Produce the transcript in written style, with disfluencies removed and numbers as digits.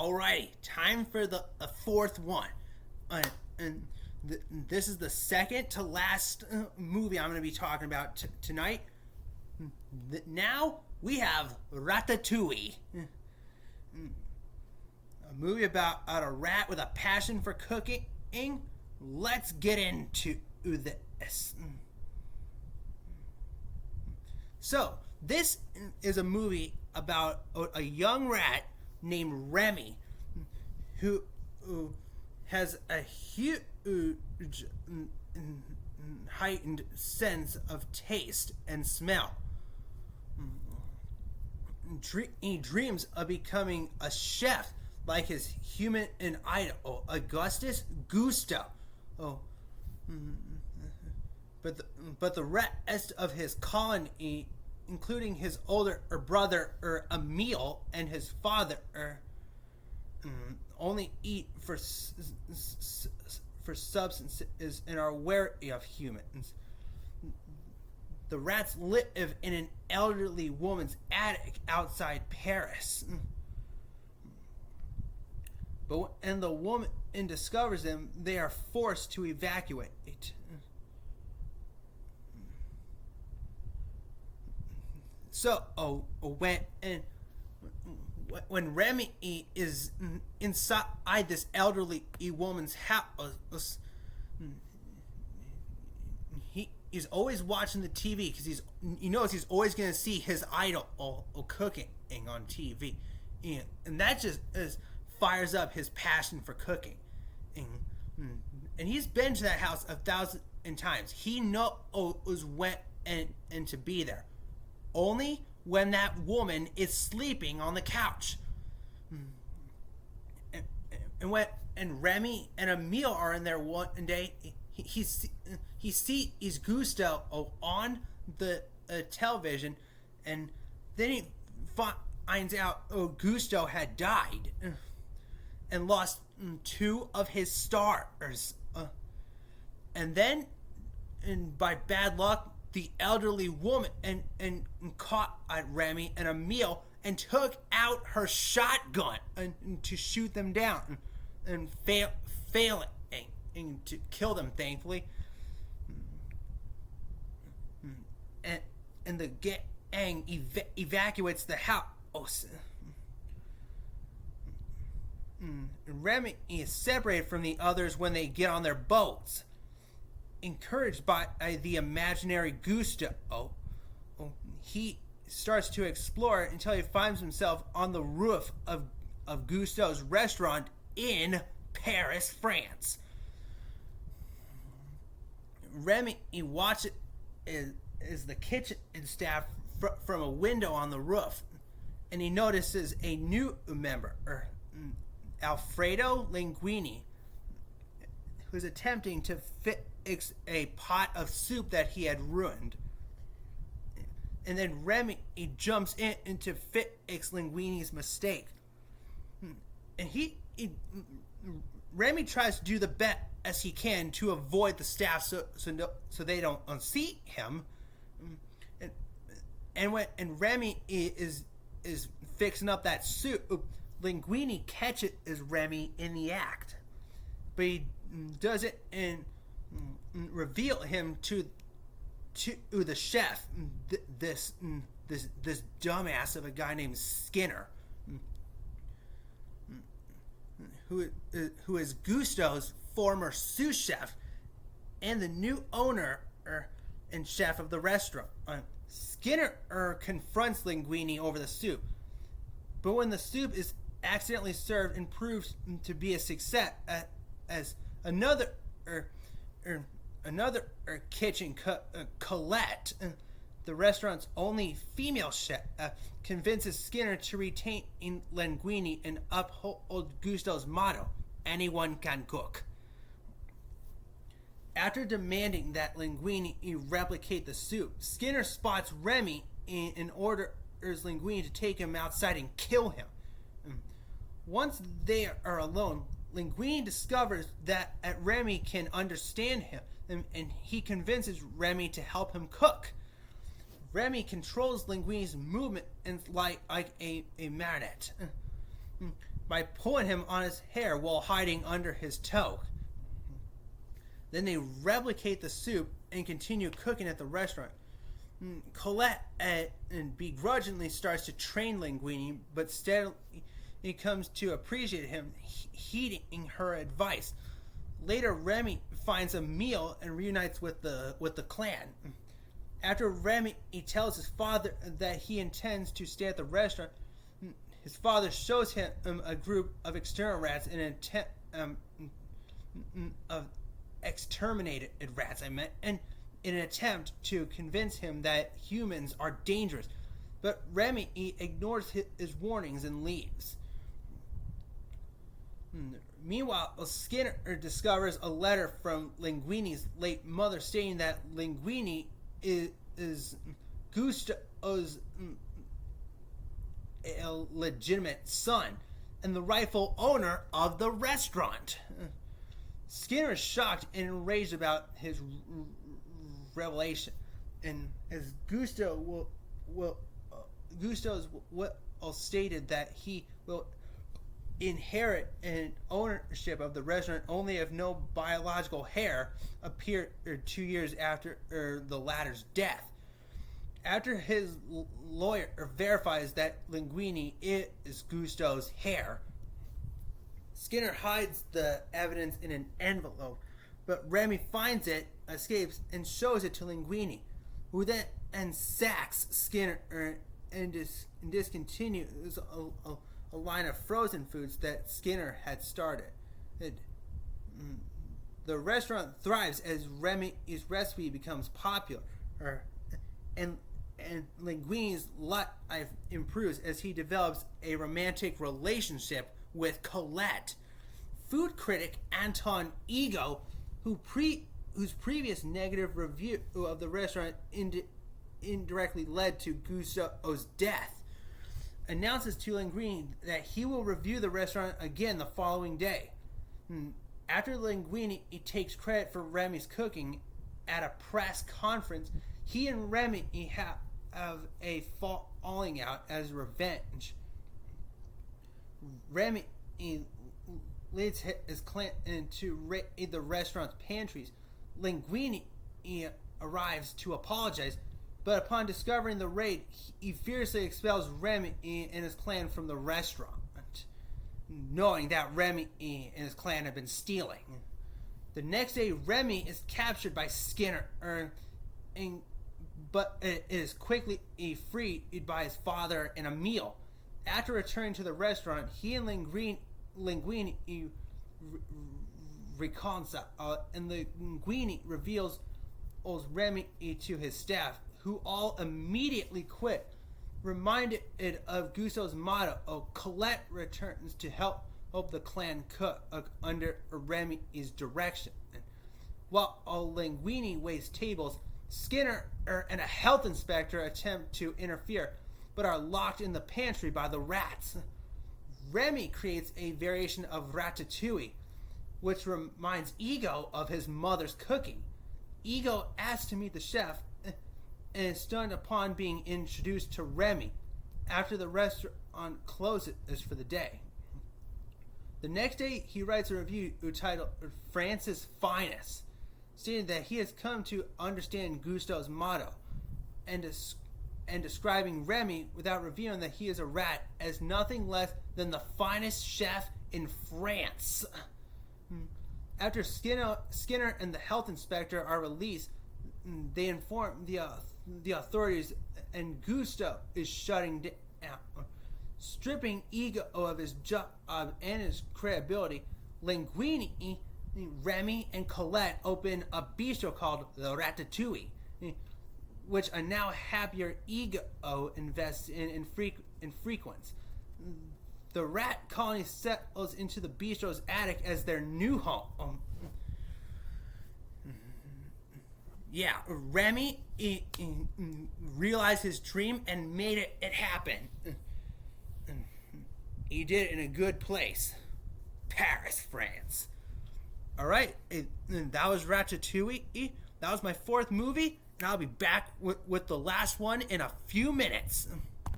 Alrighty, time for the fourth one. And this is the second to last movie I'm going to be talking about tonight. Now we have Ratatouille. A movie about a rat with a passion for cooking. Let's get into this. So, this is a movie about a young rat named Remy who has a huge heightened sense of taste and smell. He dreams of becoming a chef like his human idol, Augustus Gusto. But the rest of his colony, including his older brother Emile and his father, only eat for substances and are wary of humans. The rats live in an elderly woman's attic outside Paris. But when the woman discovers them, they are forced to evacuate. So, when Remy is inside this elderly woman's house, he's always watching the TV because he knows he's always going to see his idol cooking on TV, and that just fires up his passion for cooking. And he's been to that house 1,000 times. He knows when and to be there. Only when that woman is sleeping on the couch. And Remy and Emile are in there one day. He sees Gusto on the television, and then he finds out Gusto had died and lost 2 of his stars. And then, by bad luck, the elderly woman and caught Remy and Emile and took out her shotgun to shoot them down and failing to kill them, thankfully. And the gang evacuates the house. Remy is separated from the others when they get on their boats. Encouraged by the imaginary Gusto, he starts to explore until he finds himself on the roof of Gusto's restaurant in Paris, France. Remy watches is the kitchen staff from a window on the roof, and he notices a new member, Alfredo Linguini, who's attempting to fix a pot of soup that he had ruined. And then Remy jumps in to fix Linguini's mistake. And Remy tries to do the best he can to avoid the staff so they don't see him. And Remy is fixing up that soup, Linguini catches Remy in the act, but he does it and reveal him to the chef, this dumbass of a guy named Skinner, who is Gusto's former sous chef and the new owner and chef of the restaurant. Skinner confronts Linguini over the soup, but when the soup is accidentally served and proves to be a success, as another kitchen Colette, the restaurant's only female chef, convinces Skinner to retain Linguini and uphold Gusto's motto: anyone can cook. After demanding that Linguini replicate the soup, Skinner spots Remy and orders Linguini to take him outside and kill him. Once they are alone, Linguini discovers that Remy can understand him, and he convinces Remy to help him cook. Remy controls Linguini's movement and like a marionette. by pulling him on his hair while hiding under his toque. Then they replicate the soup and continue cooking at the restaurant. Colette begrudgingly starts to train Linguini, but steadily comes to appreciate him heeding her advice. Later, Remy finds a meal and reunites with the clan. After Remy tells his father that he intends to stay at the restaurant, his father shows him a group of external rats in an attempt of exterminated rats. And in an attempt to convince him that humans are dangerous, but Remy ignores his warnings and leaves. Meanwhile, Skinner discovers a letter from Linguini's late mother stating that Linguini is Gusto's illegitimate son and the rightful owner of the restaurant. Skinner is shocked and enraged about his revelation, and as Gusto's stated that he will inherit an ownership of the restaurant only if no biological heir appeared 2 years after the latter's death. After his lawyer verifies that Linguini is Gusto's heir, Skinner hides the evidence in an envelope, but Remy finds it, escapes, and shows it to Linguini, who then sacks Skinner and discontinues a line of frozen foods that Skinner had started. The restaurant thrives as Remy's recipe becomes popular, and Linguini's life improves as he develops a romantic relationship with Colette. Food critic Anton Ego, whose previous negative review of the restaurant indirectly led to Gusto's death, announces to Linguini that he will review the restaurant again the following day. After Linguini takes credit for Remy's cooking at a press conference, he and Remy have a falling out as revenge. Remy leads his clan to raid the restaurant's pantries. Linguini arrives to apologize, but upon discovering the raid, he fiercely expels Remy and his clan from the restaurant, knowing that Remy and his clan have been stealing. The next day, Remy is captured by Skinner, but is quickly freed by his father and Emile. After returning to the restaurant, he and Linguini reconcile, and Linguini reveals Remy to his staff, who all immediately quit. Reminded of Gusto's motto, Colette returns to help the clan cook under Remy's direction. While Linguini waits tables, Skinner and a health inspector attempt to interfere, but are locked in the pantry by the rats. Remy creates a variation of Ratatouille, which reminds Ego of his mother's cooking. Ego asks to meet the chef and is stunned upon being introduced to Remy after the restaurant closes for the day. The next day, he writes a review titled France's Finest, stating that he has come to understand Gusto's motto, and describing Remy without revealing that he is a rat as nothing less than the finest chef in France. After Skinner and the health inspector are released, they inform the authorities, and Gusto is shutting down. Stripping Ego of his job and his credibility, Linguini, Remy, and Colette open a bistro called the Ratatouille, which a now happier Ego invests in frequents. The rat colony settles into the bistro's attic as their new home. Remy realized his dream and made it happen. He did it in a good place, Paris, France. All right, that was Ratatouille. That was my fourth movie, and I'll be back with the last one in a few minutes.